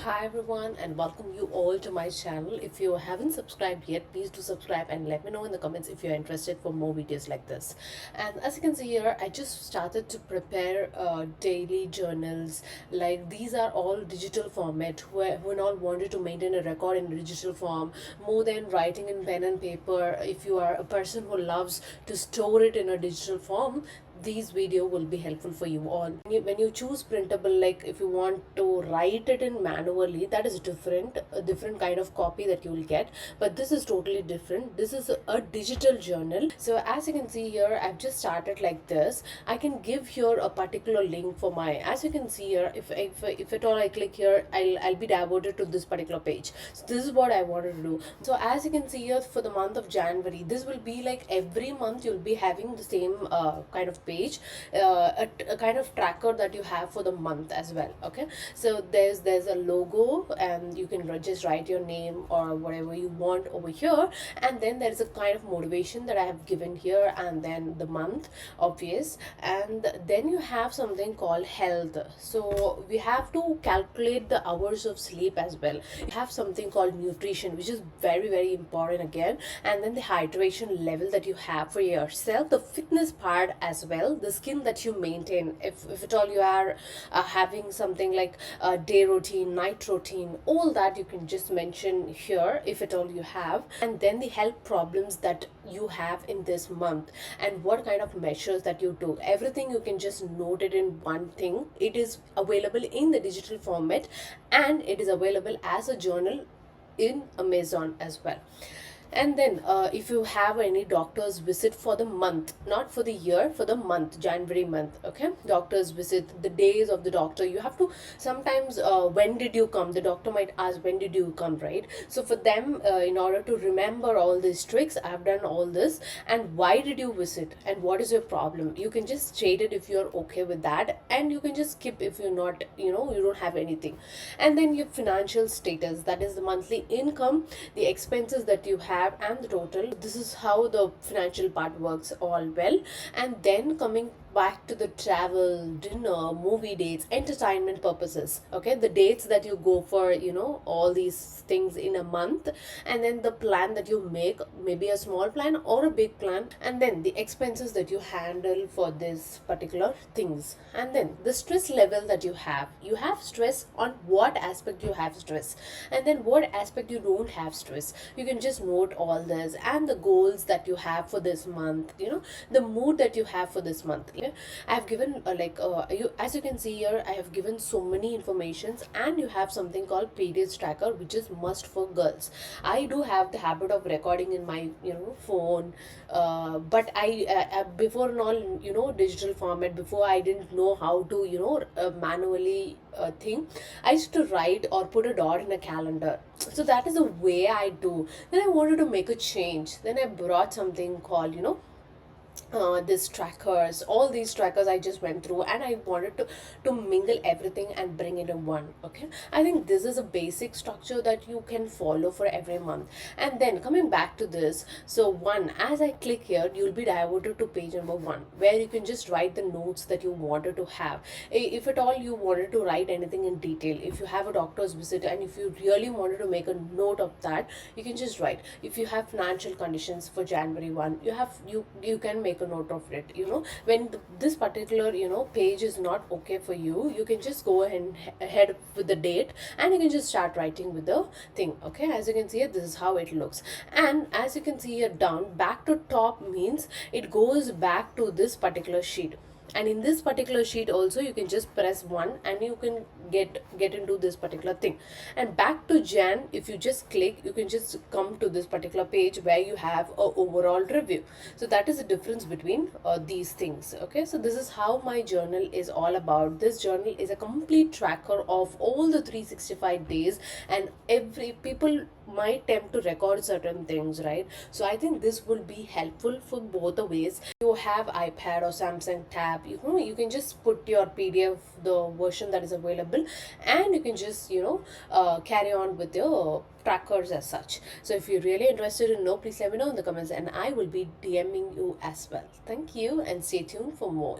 Hi everyone, and welcome you all to my channel. If you haven't subscribed yet, please do subscribe and let me know in the comments if you're interested for more videos like this. And as you can see here, I just started to prepare daily journals. Like these are all digital format who all wanted to maintain a record in digital form more than writing in pen and paper. If you are a person who loves to store it in a digital form, these video will be helpful for you all. When you choose printable, like if you want to write it in manually, that is different, a different kind of copy that you will get, but this is totally different. This is a digital journal. So as you can see here, I've just started like this. I can give here a particular link for my, as you can see here, if at all I click here, I'll be diverted to this particular page. So this is what I wanted to do. So as you can see here, for the month of January, this will be like every month you'll be having the same kind of page, a kind of tracker that you have for the month as well. Okay, so there's a logo, and you can just write your name or whatever you want over here, and then there's a kind of motivation that I have given here, and then the month, obvious, and then you have something called health. So we have to calculate the hours of sleep as well. You have something called nutrition, which is very important again, and then the hydration level that you have for yourself, the fitness part as well, the skin that you maintain, if at all you are having something like a day routine, night routine, all that you can just mention here if at all you have, and then the health problems that you have in this month and what kind of measures that you took, everything you can just note it in one thing. It is available in the digital format, and it is available as a journal in Amazon as well. And then if you have any doctor's visit for the month, not for the year, for the month, January month, okay, doctor's visit, the days of the doctor, you have to sometimes, when did you come, the doctor might ask when did you come, right? So for them, in order to remember all these tricks, I have done all this. And why did you visit and what is your problem, you can just state it if you're okay with that, and you can just skip if you're not, you don't have anything. And then your financial status, that is the monthly income, the expenses that you have, and the total. This is how the financial part works all well. And then coming back to the travel, dinner, movie dates, entertainment purposes, okay, the dates that you go for, all these things in a month, and then the plan that you make, maybe a small plan or a big plan, and then the expenses that you handle for this particular things, and then the stress level that you have stress on what aspect you have stress, and then what aspect you don't have stress, you can just note all this, and the goals that you have for this month, the mood that you have for this month. I have given as you can see here, I have given so many informations, and you have something called periods tracker, which is must for girls. I do have the habit of recording in my phone, but I before and all, digital format, before I didn't know how to manually thing, I used to write or put a dot in a calendar. So that is the way I do. Then I wanted to make a change, then I brought something called this trackers, all these trackers I just went through, and I wanted to mingle everything and bring it in one. Okay, I think this is a basic structure that you can follow for every month. And then coming back to this, so one, as I click here, you'll be diverted to page number 1, where you can just write the notes that you wanted to have. If at all you wanted to write anything in detail, if you have a doctor's visit and if you really wanted to make a note of that, you can just write. If you have financial conditions for January 1, you can make a note of it. When this particular page is not okay for you, you can just go ahead with the date, and you can just start writing with the thing. Okay, as you can see here, this is how it looks. And as you can see here, down back to top means it goes back to this particular sheet, and in this particular sheet also you can just press 1 and you can get into this particular thing. And back to Jan, if you just click, you can just come to this particular page where you have a overall review. So that is the difference between these things. Okay, so this is how my journal is all about. This journal is a complete tracker of all the 365 days, and every people might tempt to record certain things, right? So I think this will be helpful for both the ways. You have iPad or Samsung tab, you can just put your PDF, the version that is available, and you can just carry on with your trackers as such. So if you're really interested in know, please let me know in the comments, and I will be DMing you as well. Thank you, and stay tuned for more.